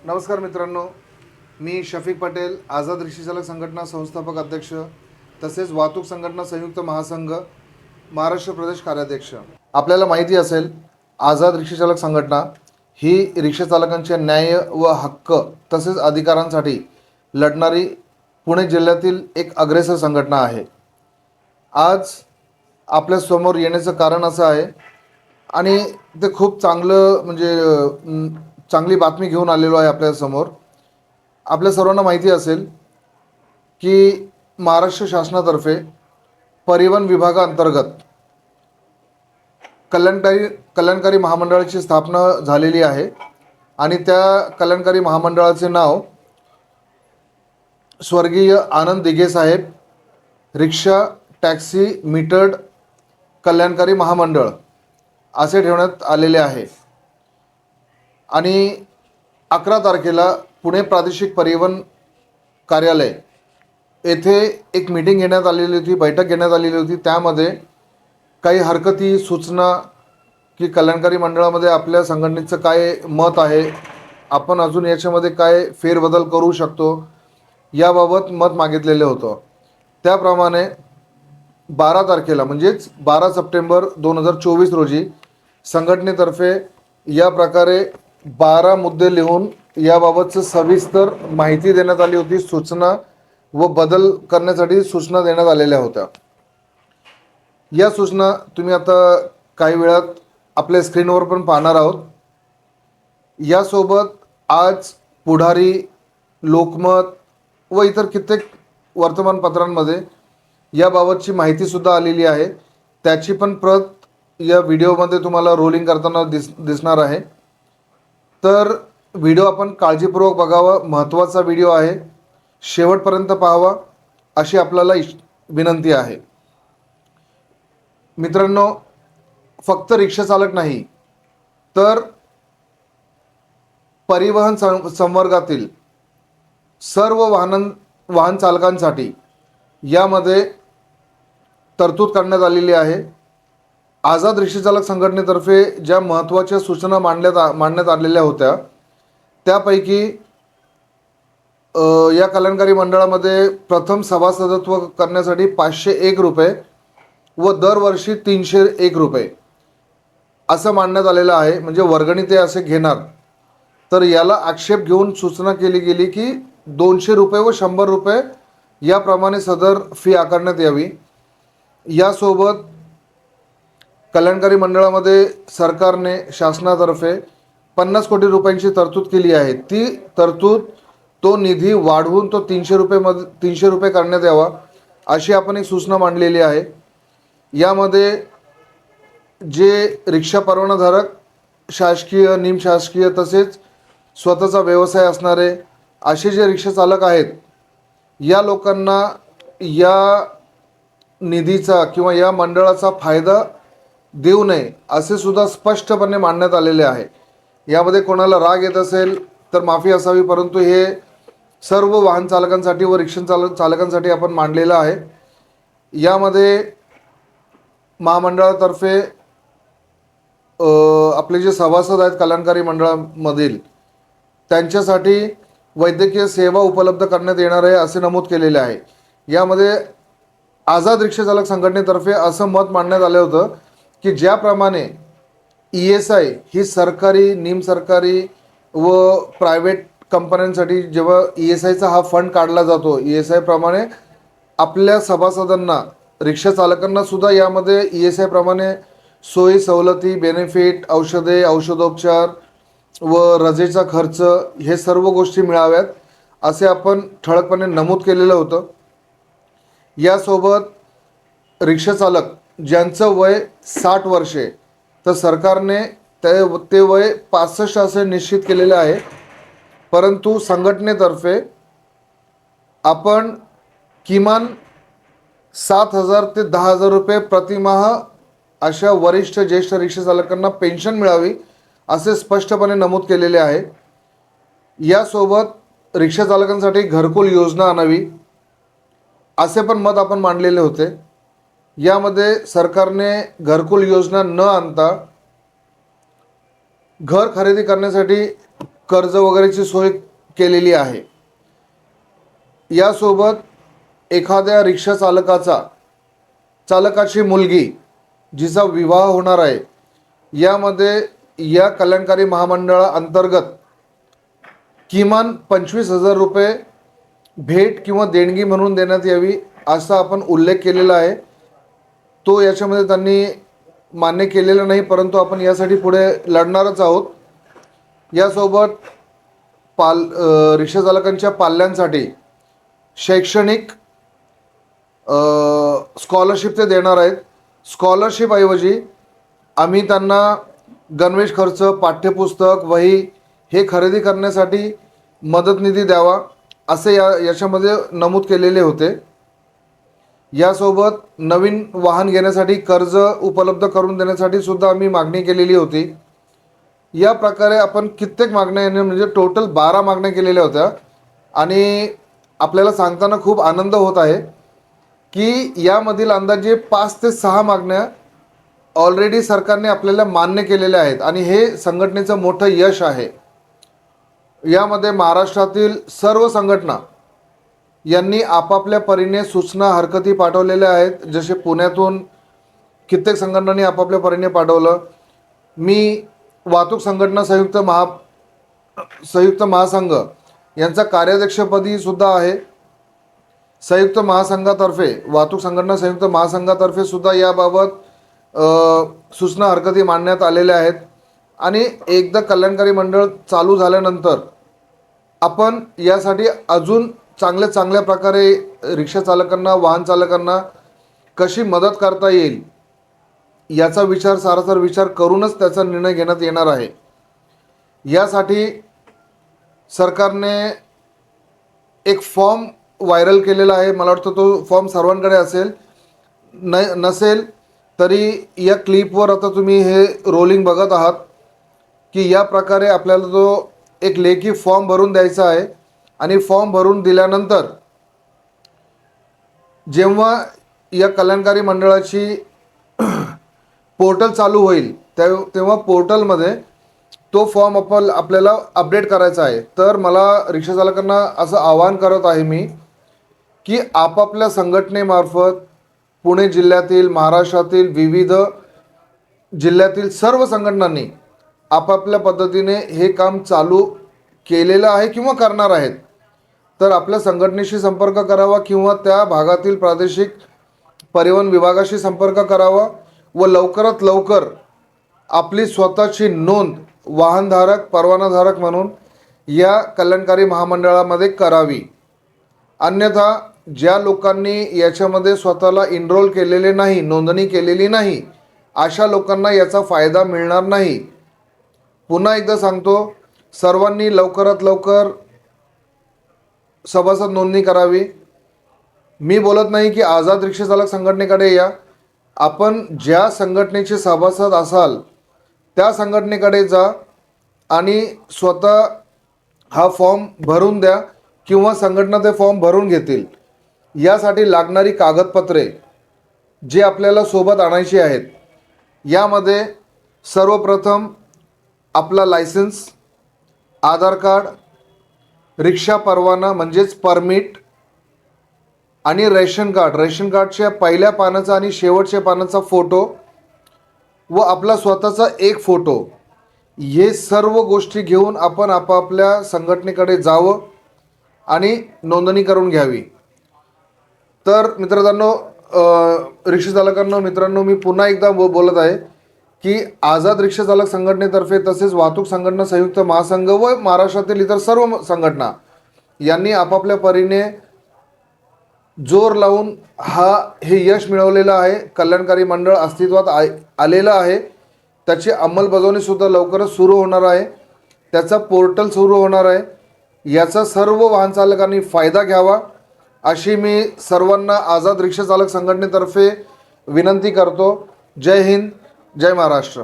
नमस्कार मित्रांनो, मी शफीक पटेल, आझाद रिक्षाचालक संघटना संस्थापक अध्यक्ष तसेच वाहतूक संघटना संयुक्त महासंघ महाराष्ट्र प्रदेश कार्याध्यक्ष। आपल्याला माहिती असेल, आझाद रिक्षाचालक संघटना ही रिक्षाचालकांचे न्याय व हक्क तसेच अधिकारांसाठी लढणारी पुणे जिल्ह्यातील एक अग्रेसर संघटना आहे। आज आपल्यासमोर येण्याचं कारण असं आहे आणि ते खूप चांगलं चांगली बातमी घेऊन आलेलो आहे आपल्यासमोर। आपल्या सर्वांना माहिती असेल की महाराष्ट्र शासनातर्फे परिवहन विभागाअंतर्गत कल्याणकारी महामंडळाची स्थापना झालेली आहे आणि त्या कल्याणकारी महामंडळाचे नाव स्वर्गीय आनंद दिघे साहेब रिक्षा टॅक्सी मीटर्ड कल्याणकारी महामंडळ असे ठेवण्यात आलेले आहे। आणि 11 तारखेला पुणे प्रादेशिक परिवहन कार्यालय येथे एक मीटिंग घेण्यात आलेली होती, बैठक घेण्यात आलेली होती। त्यामध्ये काही हरकती सूचना की कल्याणकारी मंडळामध्ये आपल्या संघटनेचं काय मत आहे, आपण अजून याच्यामध्ये काय फेरबदल करू शकतो याबाबत मत मागितलेलं होतं। त्याप्रमाणे 12 तारखेला म्हणजेच 12 सप्टेंबर 2024 रोजी संघटनेतर्फे या प्रकारे 12 मुद्दे लिहून याबाबतचं सविस्तर माहिती देण्यात आली होती। सूचना व बदल करण्यासाठी सूचना देण्यात आलेल्या होत्या। या सूचना तुम्ही आता काही वेळात आपल्या स्क्रीनवर पण पाहणार आहोत। यासोबत आज पुढारी, लोकमत व इतर कित्येक वर्तमानपत्रांमध्ये याबाबतची माहितीसुद्धा आलेली आहे। त्याची पण प्रत या व्हिडिओमध्ये तुम्हाला रोलिंग करताना दिसणार आहे। तर व्हिडिओ आपण काळजीपूर्वक बघावा, महत्त्वाचा व्हिडिओ आहे, शेवटपर्यंत पाहावा अशी आपल्याला विनंती आहे। मित्रांनो, फक्त रिक्षा चालक नाही तर परिवहन संवर्गातील सर्व वाहन चालकांसाठी यामध्ये तरतूद करण्यात आलेली आहे। आझाद रिक्षाचालक संघटनेतर्फे ज्या महत्त्वाच्या सूचना मांडण्यात आलेल्या होत्या त्यापैकी या कल्याणकारी मंडळामध्ये प्रथम सभासदत्व करण्यासाठी 501 रुपये व दरवर्षी 301 रुपये असं मांडण्यात आलेलं आहे। म्हणजे वर्गणी ते असे घेणार। तर याला आक्षेप घेऊन सूचना केली गेली की 200 रुपये व 100 रुपये याप्रमाणे सदर फी आकारण्यात यावी। यासोबत कल्याणकारी मंडळामध्ये सरकारने शासनातर्फे 50 कोटी रुपयांची तरतूद केली आहे। ती तरतूद तो निधी वाढवून तो 300 रुपये करण्यात यावा अशी आपण एक सूचना मांडलेली आहे। यामध्ये जे रिक्षा परवानाधारक, शासकीय, निमशासकीय तसेच स्वतःचा व्यवसाय असणारे असे जे रिक्षा चालक आहेत या लोकांना या निधीचा किंवा या मंडळाचा फायदा देऊ नये असे सुद्धा स्पष्टपणे मांडण्यात आलेले आहे। यामध्ये कोणाला राग येत असेल तर माफी असावी, परंतु हे सर्व वाहन चालकांसाठी व रिक्षा चालकांसाठी आपण मांडलेलं आहे। यामध्ये महामंडळातर्फे आपले जे सभासद आहेत कल्याणकारी मंडळामधील त्यांच्यासाठी वैद्यकीय सेवा उपलब्ध करण्यात येणार आहे असे नमूद केलेले आहे। यामध्ये आझाद रिक्षाचालक संघटनेतर्फे असं मत मांडण्यात आलं होतं की ज्याप्रमाणे ESI ही सरकारी, निमसरकारी व प्रायव्हेट कंपन्यांसाठी जेव्हा ESIचा हा फंड काढला जातो, ESI प्रमाणे आपल्या सभासदांना, रिक्षा चालकांना सुद्धा यामध्ये ESI प्रमाणे सोयी सवलती, बेनिफिट, औषधे, औषधोपचार व रजेचा खर्च हे सर्व गोष्टी मिळाव्यात असे आपण ठळकपणे नमूद केलेलं होतं। यासोबत रिक्षा चालक ज्यांचं वय 60 वर्षे तर सरकारने ते वय 65 असे निश्चित केलेले आहे। परंतु संघटनेतर्फे आपण किमान 7,000 ते 10,000 रुपये प्रतिमाह अशा वरिष्ठ ज्येष्ठ रिक्षा चालकांना पेन्शन मिळावी असे स्पष्टपणे नमूद केलेले आहे। यासोबत रिक्षा चालकांसाठी घरकुल योजना आणावी असे पण मत आपण मांडलेले होते। यामध्ये सरकारने घरकुल योजना न आणता घर खरेदी करण्यासाठी कर्ज वगैरेची सोय केलेली आहे. यासोबत एखाद्या रिक्षा चालकाची मुलगी जिचा विवाह होणार आहे, यामध्ये या कल्याणकारी महामंडळाअंतर्गत किमान 25,000 रुपये भेट किंवा देणगी म्हणून देण्यात यावी असा आपण उल्लेख केलेला आहे. तो याच्यामध्ये त्यांनी मान्य केलेला नाही, परंतु आपण यासाठी पुढे लढणारच आहोत. यासोबत रिक्षा चालकांच्या पाल्यांसाठी शैक्षणिक स्कॉलरशिप ते देणार आहेत. स्कॉलरशिपऐवजी आम्ही त्यांना गणवेश खर्च, पाठ्यपुस्तक, वही हे खरेदी करण्यासाठी मदत निधी द्यावा असे याच्यामध्ये नमूद केलेले होते. यासोबत नवीन वाहन घेण्यासाठी कर्ज उपलब्ध करून देण्यासाठी सुद्धा आम्ही मागणी केलेली होती. या प्रकारे आपण कित्येक मागण्या म्हणजे टोटल 12 मागण्या केलेल्या होत्या. आणि आपल्याला सांगताना खूप आनंद होत आहे की यामधील अंदाजे 5 ते 6 मागण्या ऑलरेडी सरकारने आपल्याला मान्य केलेल्या आहेत आणि हे संघटनेचं मोठं यश आहे. यामध्ये महाराष्ट्रातील सर्व संघटना यांनी आपापल्या परीने सूचना हरकती पाठवलेल्या आहेत. जसे पुण्यातून कित्येक संघटनांनी आपापल्या परीने पाठवलं. मी वाहतूक संघटना संयुक्त महासंघ यांचा कार्याध्यक्षपदी सुद्धा आहे. संयुक्त महासंघातर्फे वाहतूक संघटना संयुक्त महासंघातर्फे सुद्धा याबाबत सूचना हरकती मांडण्यात आलेल्या आहेत. आणि एकदा कल्याणकारी मंडळ चालू झाल्यानंतर आपण यासाठी अजून चांगल्या प्रकारे रिक्षा चालकांना, वाहन चालकांना कशी मदत करता येईल याचा सारासार विचार करूनच त्याचा निर्णय घेण्यात येणार आहे. यासाठी सरकारने एक फॉर्म व्हायरल केलेला आहे. मला वाटतं तो फॉर्म सर्वांकडे असेल. नसेल तरी या क्लिपवर आता तुम्ही हे रोलिंग बघत आहात की या प्रकारे आपल्याला तो एक लेखी फॉर्म भरून द्यायचा आहे. आणि फॉर्म भरून दिल्यानंतर जेव्हा या कल्याणकारी मंडळाची पोर्टल चालू होईल तेव्हा पोर्टलमध्ये तो फॉर्म आपल्याला अपडेट करायचा आहे. तर मला रिक्षा चालकांना असं आवाहन करत आहे मी की आपापल्या संघटनेमार्फत पुणे जिल्ह्यातील, महाराष्ट्रातील विविध जिल्ह्यातील सर्व संघटनांनी आपापल्या पद्धतीने हे काम चालू केलेलं आहे किंवा करणार आहेत. तर आपल्या संघटनेशी संपर्क करावा किंवा त्या भागातील प्रादेशिक परिवहन विभागाशी संपर्क करावा व लवकरात लवकर आपली स्वतःची नोंद वाहनधारक, परवानाधारक म्हणून या कल्याणकारी महामंडळामध्ये करावी. अन्यथा ज्या लोकांनी याच्यामध्ये स्वतःला इनरोल केलेले नाही, नोंदणी केलेली नाही, अशा लोकांना याचा फायदा मिळणार नाही. पुन्हा एकदा सांगतो, सर्वांनी लवकरात लवकर सभासद नोंदणी करावी. मी बोलत नाही की आझाद रिक्षा चालक संघटनेकडे या. आपण ज्या संघटनेचे सभासद असाल त्या संघटनेकडे जा आणि स्वतः हा फॉर्म भरून द्या किंवा संघटना ते फॉर्म भरून घेतील. यासाठी लागणारी कागदपत्रे जे आपल्याला सोबत आणायची आहेत, यामध्ये सर्वप्रथम आपला लायसन्स, आधार कार्ड, रिक्षा परवाना म्हणजेच परमिट आणि रेशन कार्डच्या पहिल्या पानाचा आणि शेवटच्या पानाचा फोटो व आपला स्वतःचा एक फोटो, हे सर्व गोष्टी घेऊन आपण आपापल्या संघटनेकडे जावं आणि नोंदणी करून घ्यावी. तर मित्रांनो, रिक्षा चालकांनो, मित्रांनो, मी पुन्हा एकदा बोलत आहे की आझाद रिक्षा चालक संघटनेतर्फे तसेच वाहतूक संघटना संयुक्त महासंघ व महाराष्ट्रातील इतर सर्व संघटना यांनी आपापल्या परीने जोर लावून हे यश मिळवलेलं आहे. कल्याणकारी मंडळ अस्तित्वात आलेलं आहे. त्याची अंमलबजावणी सुद्धा लवकरच सुरू होणार आहे. त्याचा पोर्टल सुरू होणार आहे. याचा सर्व वाहन चालकांनी फायदा घ्यावा अशी मी सर्वांना आझाद रिक्षा चालक संघटनेतर्फे विनंती करतो. जय हिंद, जय महाराष्ट्र.